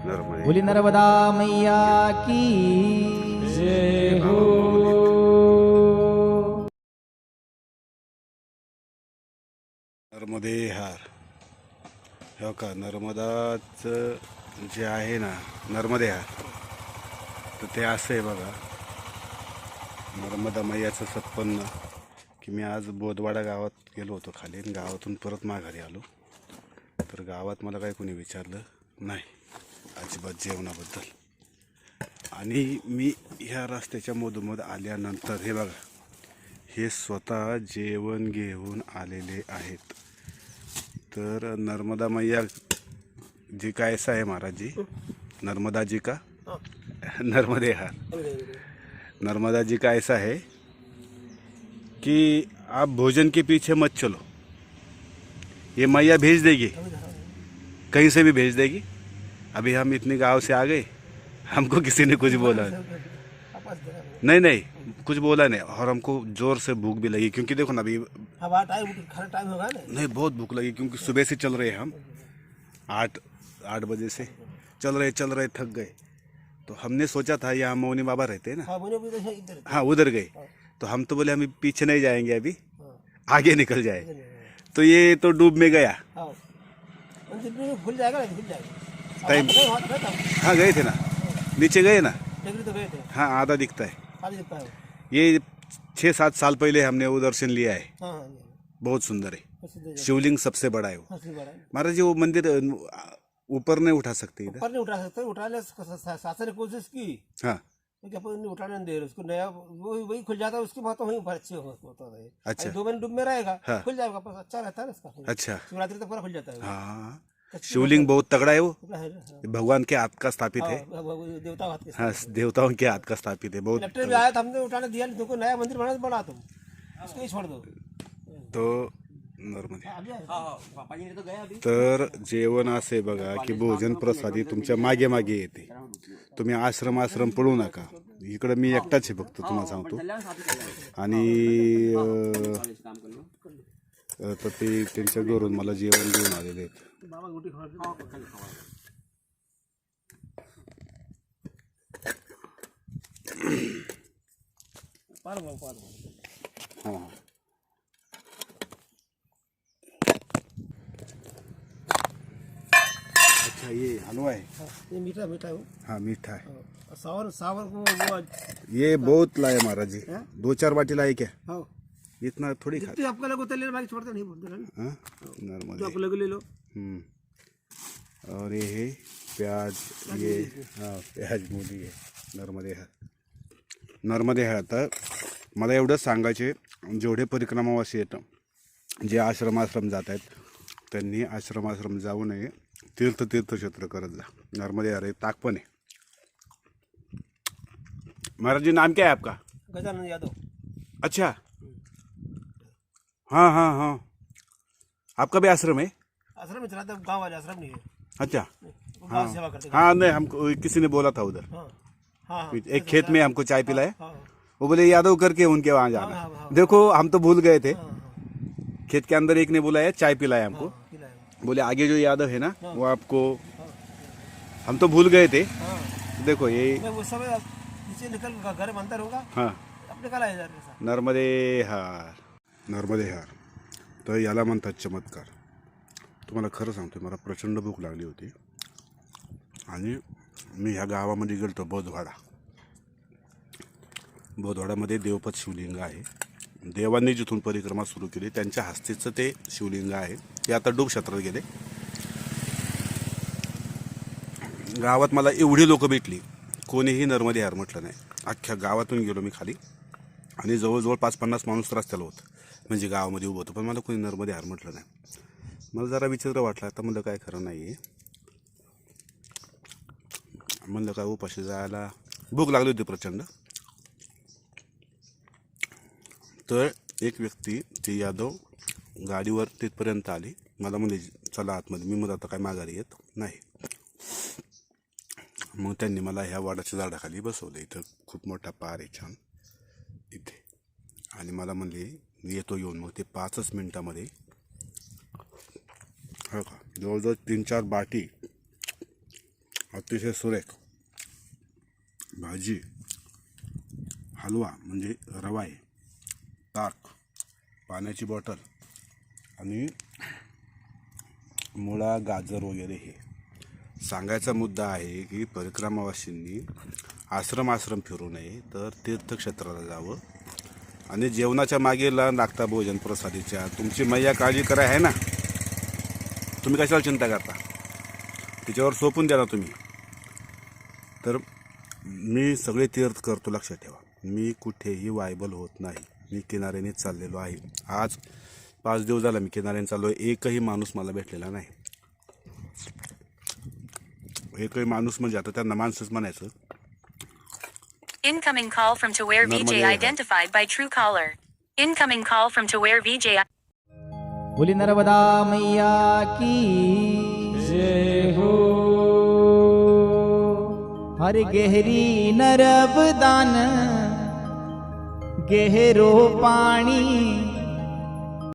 बोली नर्मदा मैया की जय हो। नर्मदे हार हो का नर्मदाचं जे आहे ना नर्मदे हार तर ते असं आहे बघा. नर्मदा मैयाचं सत्पन्न की मी आज बोदवाडा गावात गेलो होतो खाली आणि गावातून परत माघारी आलो. तर गावात मला काही कोणी विचारलं नाही अजिबात जेवणाबद्दल. आणि मी ह्या रस्त्याच्या मधोमध आल्यानंतर हे बघा हे स्वतः जेवण घेऊन आलेले आहेत. तर नर्मदा मैया जी का ऐसा है महाराज जी, नर्मदा जी का नर्मदे हार नर्मदा जी का ऐसा है कि आप भोजन के पीछे मत चलो, ये मैया भेज देगी, कहीं से भी भेज देगी. अभी हम इतने गांव से आ गए, हमको किसी ने कुछ बोला नहीं नहीं कुछ बोला नहीं. और हमको जोर से भूख भी लगी क्योंकि देखो ना अभी टाइम होगा ना. नहीं बहुत भूख लगी क्योंकि सुबह से चल रहे हैं हम 8 बजे से चल रहे थक गए. तो हमने सोचा था यहाँ मौनी बाबा रहते हैं ना, हाँ उधर गए. तो हम तो बोले हम पीछे नहीं जाएंगे अभी आगे निकल जाए. तो ये तो डूब में गया. खुल जाएगा खुल जाएगा. टाइम हाँ गए थे ना, नीचे गए ना, तो गए थे. हाँ आधा दिखता है. आगे दिखता है. ये 6-7 साल पहले हमने वो दर्शन लिया है. हाँ बहुत सुंदर है. हाँ शिवलिंग सबसे बड़ा है वो. महाराज जी वो मंदिर ऊपर नहीं उठा सकते इधर. ऊपर नहीं उठा सकते. उठाने शासन ने कोशिश की हाँ लेकिन अपन नहीं उठाने नहीं दे रहे उसको. नया वही खुल जाता है उसके बाद तो वहीं ऊपर अच्छे होता है. अच्छा 2 महीने डूब में रहेगा. हाँ. खुल जाएगा वापस. अच्छा रहता है ना इसका. अच्छा शिवरात्रि तक पूरा खुल जाता है. हाँ शिवलिंग बहुत तगड़ा है वो. हाँ, भगवान के हाथ का स्थापित है. देवता हाथ के. हाँ देवताओं के हाथ का स्थापित है. बहुत कलेक्टर भी आया था, हमने उठाने दिया नहीं. तुमको नया मंदिर बना तुम उसको ही छोड़ दो. तो नॉर्मली पापाजी तो गया अभी. तर जेवण असे बघा की भोजन प्रसादी तुमच्या मागे मागे येते. तुम्ही आश्रम पळू नका. इकडं मी एकटाच आहे फक्त तुम्हाला सांगतो. आणि तर ते त्यांच्या घरून मला जेवण घेऊन आलेले आहेत. बाबा गुटी खा. पार हां अच्छा ये हलवा है. ये मीठा मीठा है वो. हाँ मीठा है. सावर सावर को वो. ये बहुत लाए महाराज जी. हाँ? 2-4 बाटी लाए क्या. हाँ इतना थोड़ी खा. जितनी आपको लगे उतने लेना. बाकी छोड़ते नहीं बोलते ना. हाँ जो नॉर्मल. आपको लगे ले लो. और ये है प्याज. ये हाँ प्याज मूली है. नर्मदे हार. तर मला एवढंच सांगायचे जेवढे परिक्रमावासी येतं जे आश्रम जात आहेत त्यांनी आश्रम जाऊ नये. तीर्थक्षेत्र करत जा. नर्मदे हार ताक पण आहे. महाराज जी नाम क्या है आपका. गजानन यादव. अच्छा हाँ हाँ हाँ आपका भी आश्रम है. आश्रम में चलाते. गाँव वाले आश्रम नहीं है. अच्छा गाँव सेवा करते. हाँ नहीं हमको किसी ने बोला था उधर. हाँ हाँ एक खेत में हमको चाय पिलाए. हाँ वो बोले यादव करके उनके वहाँ जाना. हाँ. देखो हम तो भूल गए थे. हाँ खेत के अंदर एक ने बोला है चाय पिलाए हमको. खिलाए. बोले आगे जो यादव है ना वो आपको. हम तो भूल गए थे. हाँ देखो ये मैं उस समय नीचे निकल घर में अंदर होगा. हाँ अपने कला इधर ऐसा. नर्मदे हार. तर याला म्हणतात चमत्कार. तुम्हाला खरं सांगतो मला प्रचंड भूक लागली होती आणि मी ह्या गावामध्ये गेलो बोदवाडामध्ये देवपत शिवलिंग आहे. देवांनी जिथून परिक्रमा सुरू केली त्यांच्या हस्तीचं ते शिवलिंग आहे. ते आता डूब क्षेत्रात गेले. गावात मला एवढी लोक भेटली कोणीही नर्मदे हार म्हटलं नाही. अख्ख्या गावातून गेलो मी खाली आणि जवळजवळ 5-50 माणूस रस्त्याला होतं म्हणजे गावामध्ये उभं होतं. पण मला कोणी नर्मदे हार म्हटलं नाही. मला जरा विचित्र वाटलं. आता म्हणलं काय खरं नाही आहे. म्हणलं काय उपाशी जायला भूक लागली होती प्रचंड. तर एक व्यक्ती ती यादव गाडीवर तिथपर्यंत आली. मला म्हणजे चला आतमध्ये. मी म्हणत आता काय माघारी येत नाही. मग त्यांनी मला ह्या वाडाच्या झाडाखाली बसवलं. इथं खूप मोठा पार आहे छान इथे. आणि मला म्हणले येतो येऊन. मग ते 5 मिनिटामध्ये हो का जवळजवळ 3-4 बाटी अतिशय सुरेख भाजी, हलवा म्हणजे रवा आहे, ताक, पाण्याची बॉटल आणि मुळा, गाजर वगैरे. हे सांगायचा मुद्दा आहे की परिक्रमावासींनी आश्रम फिरू नये, तर तीर्थक्षेत्राला जावं आणि जेवणाच्या मागे लागता भोजन प्रसादीच्या. तुमची मैया काळजी करा आहे ना, तुम्ही कशाला चिंता करता, तिच्यावर सोपून द्या ना तुम्ही. तर मी सगळे तीर्थ करतो, लक्षात ठेवा. मी कुठेही वायबल होत नाही, मी किनाऱ्याने चाललेलो आहे. आज 5 दिवस झाला मी किनाऱ्याने चाललो आहे. एकही माणूस मला भेटलेला नाही. एकही माणूस म्हणजे आता त्यांना माणसंच म्हणायचं. Incoming call from to where VJ identified by Truecaller. Incoming call from to where VJ. बोली नर्मदा मैया की जय हो. हर गहरी नर्मदान गहरो पाणी